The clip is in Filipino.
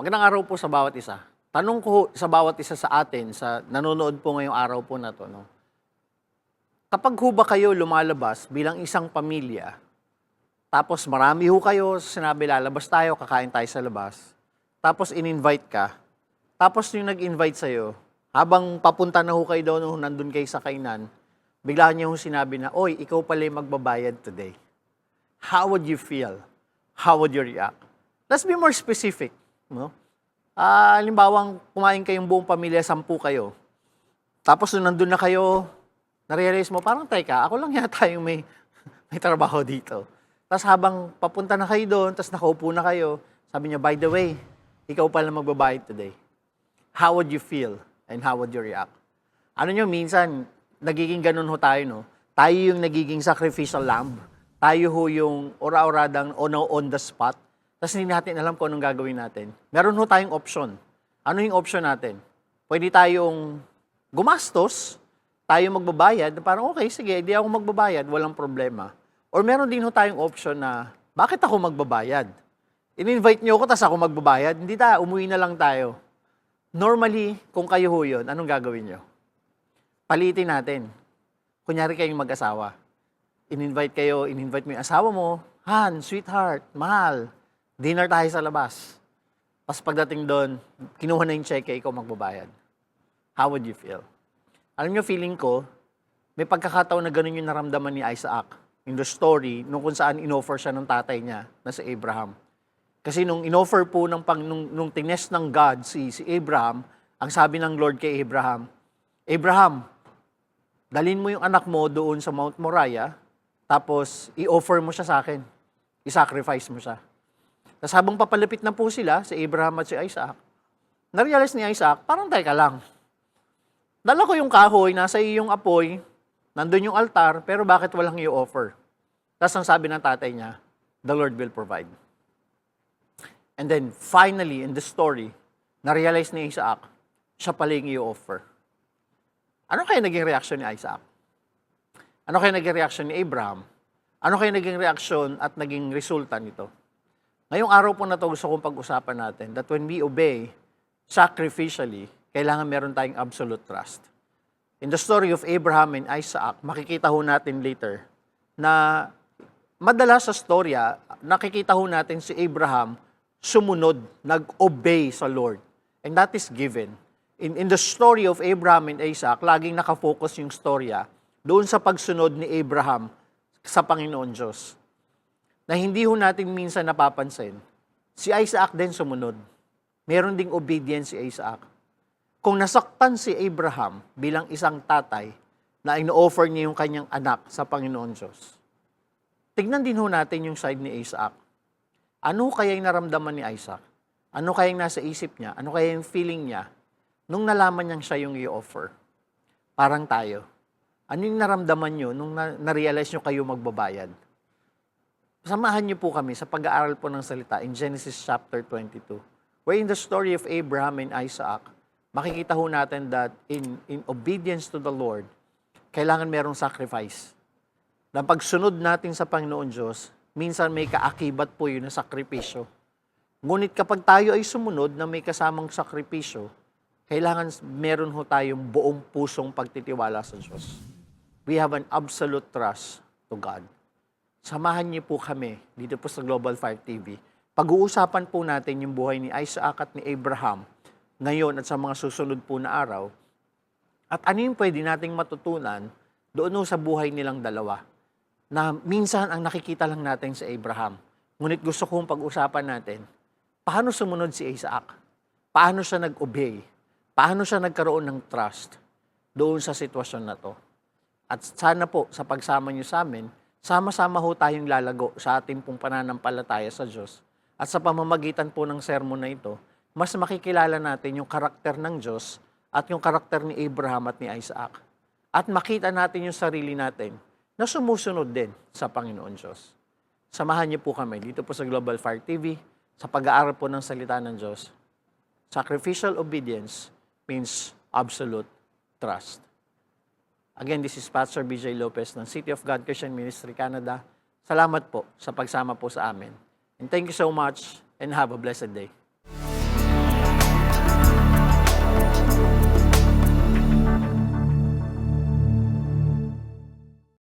Magandang araw po sa bawat isa. Tanong ko sa bawat isa sa atin, sa nanonood po ngayong araw po na to, no? Kapag ho ba kayo lumalabas bilang isang pamilya, tapos marami ho kayo, sinabi lalabas tayo, kakain tayo sa labas, tapos in-invite ka, tapos yung nag-invite sa'yo, habang papunta na ho kayo doon, nandun kayo sa kainan, bigla niya ho sinabi na, oy, ikaw pala yung magbabayad today. How would you feel? How would you react? Let's be more specific. No? Halimbawang kumain kayong buong pamilya, 10 kayo. Tapos nung nandun na kayo, na-realize mo, parang teka, ako lang yata yung may trabaho dito. Tapos habang papunta na kayo doon, tapos nakaupo na kayo, sabi niya, by the way, ikaw pala magbabayad today. How would you feel and how would you react? Ano nyo, minsan, nagiging ganun ho tayo, no? Tayo yung nagiging sacrificial lamb. Tayo ho yung ora-oradang on the spot. Tapos hindi natin alam kung anong gagawin natin. Meron ho tayong option. Ano yung option natin? Pwede tayong gumastos, tayo magbabayad, parang okay, sige, di ako magbabayad, walang problema. Or meron din ho tayong option na, bakit ako magbabayad? In-invite niyo ako, tapos ako magbabayad? Hindi umuwi na lang tayo. Normally, kung kayo ho yun, anong gagawin niyo? Palitin natin. Kunyari kayong mag-asawa. In-invite mo yung asawa mo, Han, sweetheart, mahal, dinner tayo sa labas. Tapos pagdating doon, kinuha na yung cheque, ikaw magbabayad. How would you feel? Alam niyo, feeling ko, may pagkakataon na ganun yung naramdaman ni Isaac in the story nung kung saan inoffer siya ng tatay niya na si Abraham. Kasi nung inoffer po nung tinest ng God si Abraham, ang sabi ng Lord kay Abraham, Abraham, dalhin mo yung anak mo doon sa Mount Moriah, tapos i-offer mo siya sa akin. I-sacrifice mo siya. Tapos habang papalapit na po sila, si Abraham at si Isaac, na-realize ni Isaac, parang teka lang. Dala ko yung kahoy, nasa iyo yung apoy, nandun yung altar, pero bakit walang i-offer? Tapos ang sabi ng tatay niya, the Lord will provide. And then finally, in the story, na-realize ni Isaac, siya pala yung i-offer. Ano kaya naging reaksyon ni Isaac? Ano kaya naging reaksyon ni Abraham? Ano kaya naging reaksyon at naging resulta nito? Ngayong araw po na ito, gusto kong pag-usapan natin that when we obey sacrificially, kailangan meron tayong absolute trust. In the story of Abraham and Isaac, makikita ho natin later na madalas sa storya, nakikita ho natin si Abraham sumunod, nag-obey sa Lord. And that is given. In the story of Abraham and Isaac, laging nakafocus yung storya doon sa pagsunod ni Abraham sa Panginoon Diyos. Na hindi ho natin minsan napapansin, si Isaac din sumunod. Meron ding obedience si Isaac. Kung nasaktan si Abraham bilang isang tatay na ino-offer niya yung kanyang anak sa Panginoon Diyos, tignan din ho natin yung side ni Isaac. Ano kaya yung naramdaman ni Isaac? Ano kaya yung nasa isip niya? Ano kaya yung feeling niya nung nalaman niyang siya yung i-offer? Parang tayo. Ano yung naramdaman niyo nung na-realize niyo kayo magbabayad? Samahan niyo po kami sa pag-aaral po ng salita in Genesis chapter 22. Where in the story of Abraham and Isaac, makikita ho natin that in obedience to the Lord, kailangan merong sacrifice. Na pagsunod natin sa Panginoon Diyos, minsan may kaakibat po yun na sakripisyo. Ngunit kapag tayo ay sumunod na may kasamang sakripisyo, kailangan meron ho tayong buong pusong pagtitiwala sa Diyos. We have an absolute trust to God. Samahan niyo po kami dito po sa Global 5 TV. Pag-uusapan po natin yung buhay ni Isaac at ni Abraham ngayon at sa mga susunod po na araw. At ano yung pwede nating matutunan doon sa buhay nilang dalawa na minsan ang nakikita lang natin sa Abraham. Ngunit gusto kong pag-usapan natin, paano sumunod si Isaac? Paano siya nag-obey? Paano siya nagkaroon ng trust doon sa sitwasyon na to? At sana po sa pagsama niyo sa amin, sama-sama ho tayong lalago sa ating pong pananampalataya sa Diyos. At sa pamamagitan po ng sermon na ito, mas makikilala natin yung karakter ng Diyos at yung karakter ni Abraham at ni Isaac. At makita natin yung sarili natin na sumusunod din sa Panginoon Diyos. Samahan niyo po kami dito po sa Global Fire TV sa pag-aaral po ng salita ng Diyos. Sacrificial obedience means absolute trust. Again, this is Pastor BJ Lopez ng City of God Christian Ministry, Canada. Salamat po sa pagsama po sa amin. And thank you so much and have a blessed day.